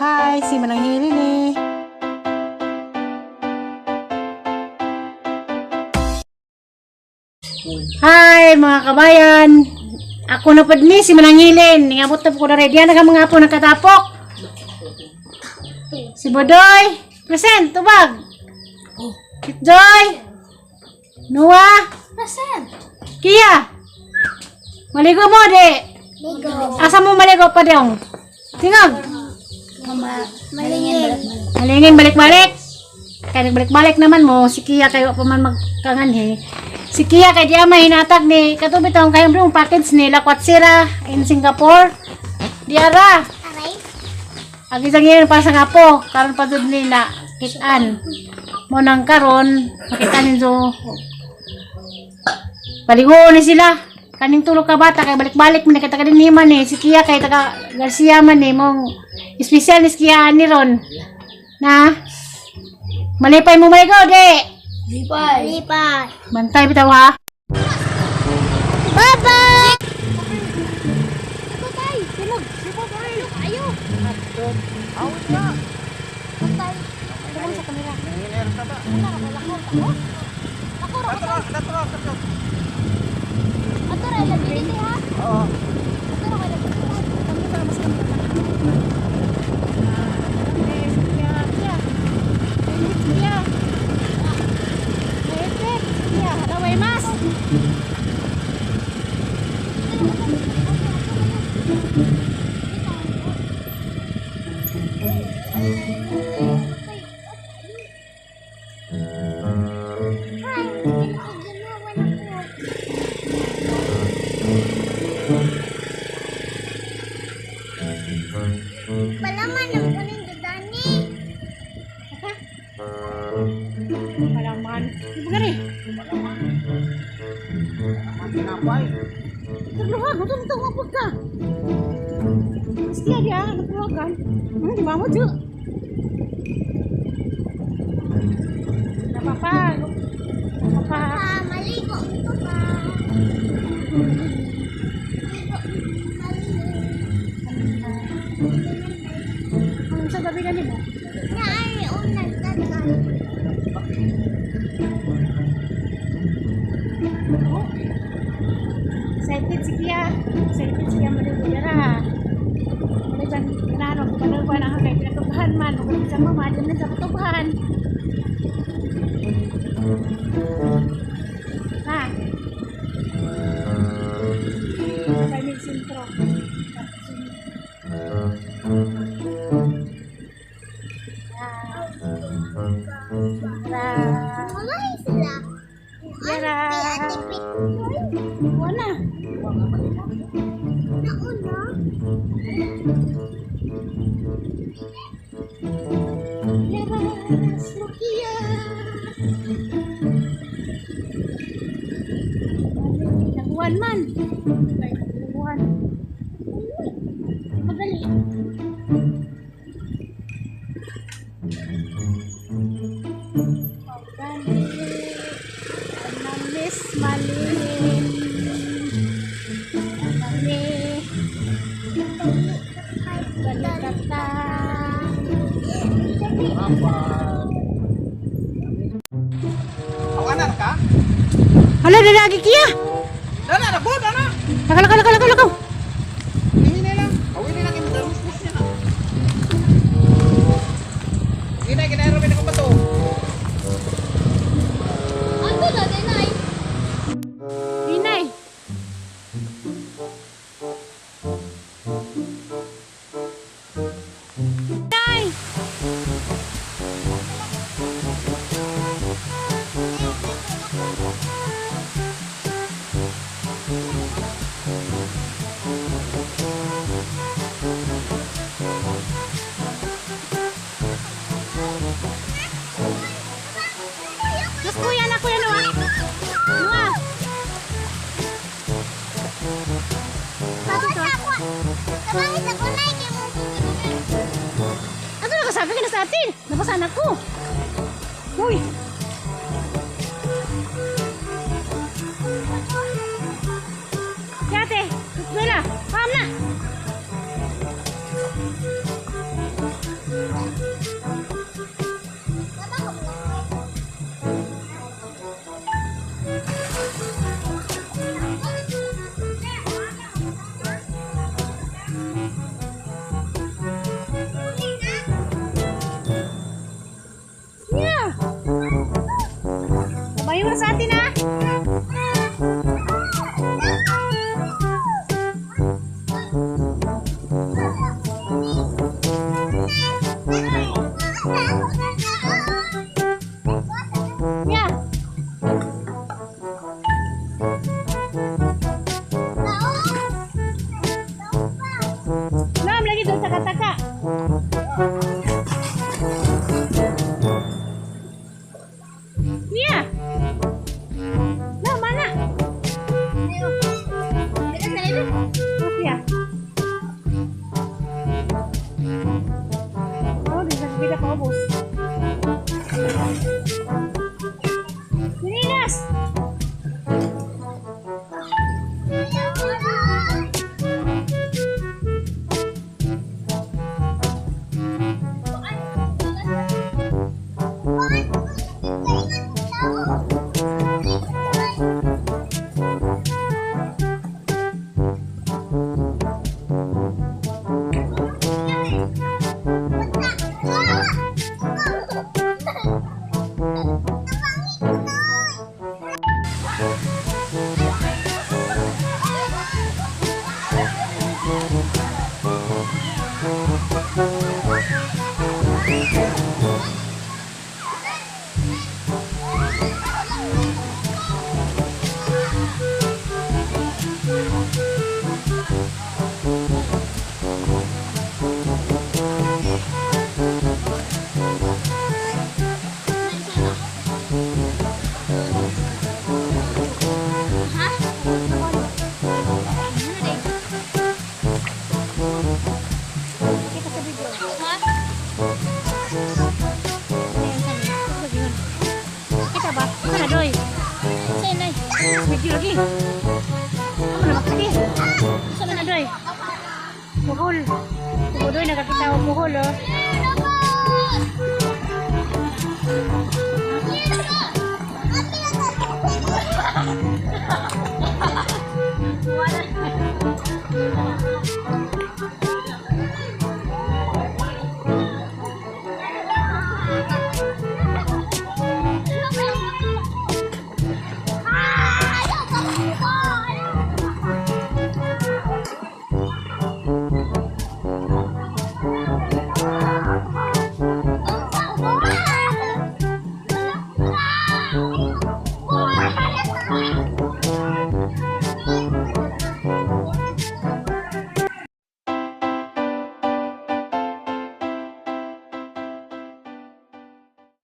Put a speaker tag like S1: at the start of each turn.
S1: Hi, si Manang Hili ni. Hi mga kabayan. Ako na pud ni si Manang Hilin. Ningabot na po ko na ready na ka mga apo nakatapok. Si Bodoy, present tubag. Joy. Noah,
S2: Present.
S1: Kia. Maligo mo de.
S2: Ligo.
S1: Asa mo maligo pa dong? Tingog.
S2: Mama, malingin.
S1: Malingin balik-balik. Kaya balik-balik naman mo, si Kia kayo pa man magkanganhi. Si Kia kay diya may hinatag ni katubit ang kayong yung package ni Lakwat-Sira in Singapore. Diara,
S2: Aray.
S1: ang isang yun para sa ngapo, karon pa dud nila kitaan. Mo nang karon, makita ninyo. Paligo ni sila. Kaning tulog ka bata kay balik-balik man kita kadin man si Kia kay taga Garcia man mong espesyal ni Kia ni ron. Na malipay mo maligo de.
S2: Lipay. Lipay.
S1: Bantay bitaw ha.
S2: Bye-bye! Ako tayo. Silog. Silog tayo. Ayo.
S3: Awit na.
S2: Bantay. Tulong sa kamera.
S3: Nanginayos na ba?
S2: Ano ka? Lako. Lako.
S3: Datro.
S2: Ato ra lagi dito ha.
S3: Oo.
S2: Ato ra lagi dito. Kami para mas kami. Palaman ang kunin dadani.
S1: Palaman. Ibu gani.
S3: Tinapay.
S1: Terluha, gutom apa ka? Setia dia nagluhagan. Di mamo ju. Apa-apa. Apa?
S2: Maligo. Papa.
S1: Ang sa gabi gani mo?
S2: Naari unang tagal.
S1: Excited si Kia. Excited si Kia madugara. Medyan kinano ko pa na kay pinatubahan man. Kung sa mama din na sa patubahan. Ha? Kay may sintro.
S2: Mulai sila.
S1: Yara.
S2: Ate Pitoy.
S1: Wala.
S2: Nauna.
S1: Yara. Sukia. Nakuhan man. Nakuhan. Madali. Namis malin. Namis. Balikata.
S3: Awanan ka?
S1: Hala, lagi Kia.
S3: Dana, nabod, dana.
S1: Lakaw.
S3: Hihina lang. Awin lang yung damus niya na. Ginay, rin ako pa to.
S2: Ato na din ay.
S1: Inay. Inay. Mas kuya na Noah. Noah.
S2: Bawas ako. Tabangis ako na iki mo.
S1: Ano nakasabi ka na sa atin? Napasan ako. Uy. Yate, Bella, paham na. lagi doon sa kataka. Iya. Nah, mana? Ya. Oh, bisa beda kau bos. Ini Nas. Kita ba? Mana doy? Sini. Video lagi. Kamu nama lagi? Sana na doy. Muhol. Muhol doy nakakita ko muhol oh.